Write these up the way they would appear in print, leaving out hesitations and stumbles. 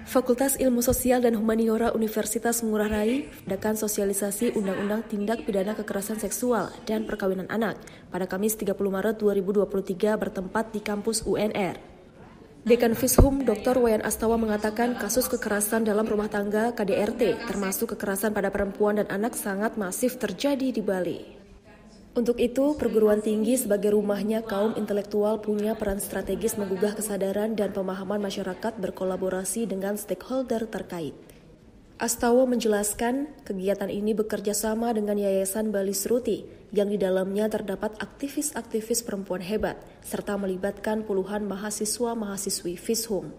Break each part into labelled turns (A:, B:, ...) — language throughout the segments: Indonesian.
A: Fakultas Ilmu Sosial dan Humaniora Universitas Ngurah Rai mengadakan sosialisasi Undang-Undang Tindak Pidana Kekerasan Seksual dan Perkawinan Anak pada Kamis 30 Maret 2023 bertempat di kampus UNR. Dekan Fishum Dr. Wayan Astawa mengatakan kasus kekerasan dalam rumah tangga KDRT termasuk kekerasan pada perempuan dan anak sangat masif terjadi di Bali. Untuk itu, perguruan tinggi sebagai rumahnya kaum intelektual punya peran strategis menggugah kesadaran dan pemahaman masyarakat berkolaborasi dengan stakeholder terkait. Astawa menjelaskan, kegiatan ini bekerja sama dengan Yayasan Bali Sruti, yang di dalamnya terdapat aktivis-aktivis perempuan hebat, serta melibatkan puluhan mahasiswa-mahasiswi Fishum.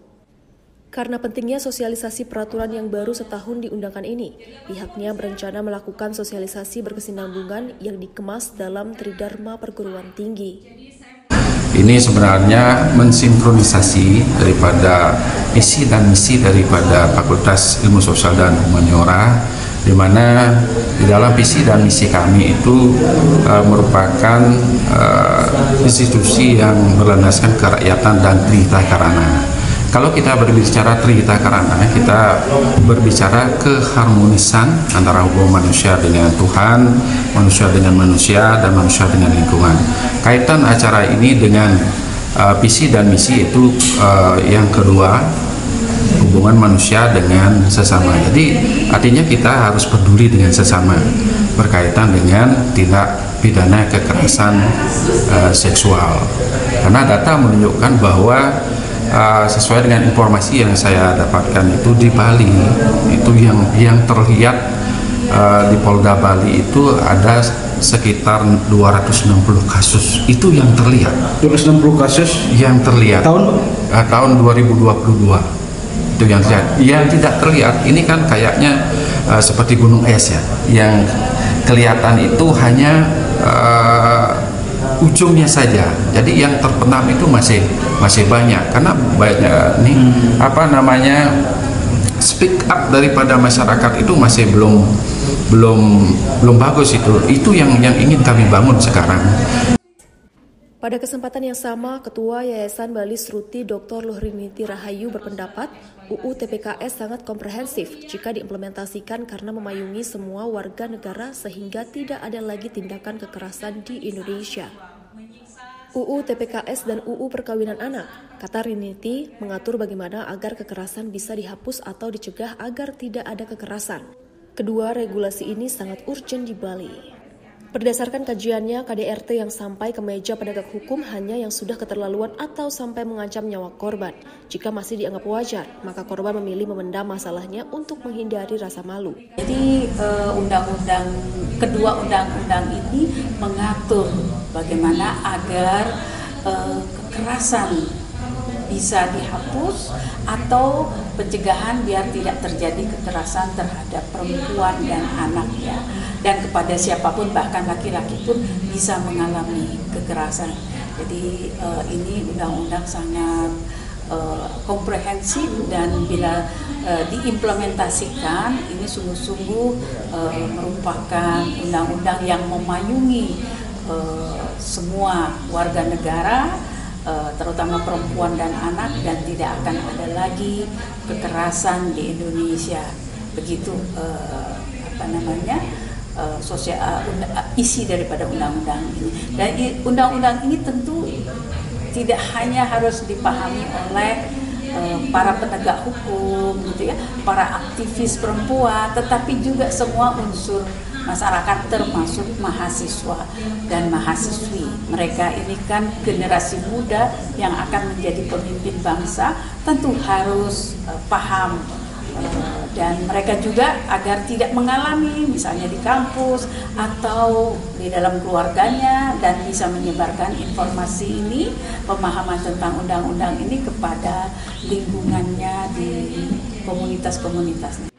A: Karena pentingnya sosialisasi peraturan yang baru setahun diundangkan ini, pihaknya berencana melakukan sosialisasi berkesinambungan yang dikemas dalam Tridharma Perguruan Tinggi.
B: Ini sebenarnya mensinkronisasi daripada visi dan misi daripada Fakultas Ilmu Sosial dan Humaniora, di mana di dalam visi dan misi kami itu merupakan institusi yang berlandaskan kerakyatan dan trihita karana. Kalau kita berbicara trihita karana, kita berbicara keharmonisan antara hubungan manusia dengan Tuhan, manusia dengan manusia, dan manusia dengan lingkungan. Kaitan acara ini dengan visi dan misi itu yang kedua, hubungan manusia dengan sesama. Jadi artinya kita harus peduli dengan sesama berkaitan dengan tindak pidana kekerasan seksual. Karena data menunjukkan bahwa sesuai dengan informasi yang saya dapatkan itu di Bali itu yang terlihat di Polda Bali itu ada sekitar 260 kasus itu yang terlihat.
C: 260 kasus
B: yang terlihat tahun 2022 itu yang terlihat. Yang tidak terlihat ini kan kayaknya seperti gunung es ya, yang kelihatan itu hanya ujungnya saja. Jadi yang terpendam itu masih banyak, karena banyak nih speak up daripada masyarakat itu masih belum bagus itu yang ingin kami bangun sekarang.
A: Pada kesempatan yang sama, Ketua Yayasan Bali Sruti Dr. Luhriniti Rahayu berpendapat UU TPKS sangat komprehensif jika diimplementasikan karena memayungi semua warga negara sehingga tidak ada lagi tindakan kekerasan di Indonesia. UU TPKS dan UU Perkawinan Anak, kata Riniti, mengatur bagaimana agar kekerasan bisa dihapus atau dicegah agar tidak ada kekerasan. Kedua regulasi ini sangat urgent di Bali. Berdasarkan kajiannya, KDRT yang sampai ke meja penegak hukum hanya yang sudah keterlaluan atau sampai mengancam nyawa korban. Jika masih dianggap wajar, maka korban memilih memendam masalahnya untuk menghindari rasa malu.
D: Jadi kedua undang-undang ini mengatur bagaimana agar kekerasan bisa dihapus atau pencegahan biar tidak terjadi kekerasan terhadap perempuan dan anak ya, dan kepada siapapun bahkan laki-laki pun bisa mengalami kekerasan. Jadi ini undang-undang sangat komprehensif dan bila diimplementasikan ini sungguh-sungguh merupakan undang-undang yang memayungi semua warga negara, terutama perempuan dan anak, dan tidak akan ada lagi kekerasan di Indonesia. Begitu isi daripada undang-undang ini. Dan undang-undang ini tentu tidak hanya harus dipahami oleh para penegak hukum gitu ya, para aktivis perempuan, tetapi juga semua unsur masyarakat termasuk mahasiswa dan mahasiswi. Mereka ini kan generasi muda yang akan menjadi pemimpin bangsa, tentu harus paham dan mereka juga agar tidak mengalami misalnya di kampus atau di dalam keluarganya, dan bisa menyebarkan informasi ini, pemahaman tentang undang-undang ini kepada lingkungannya di komunitas-komunitasnya.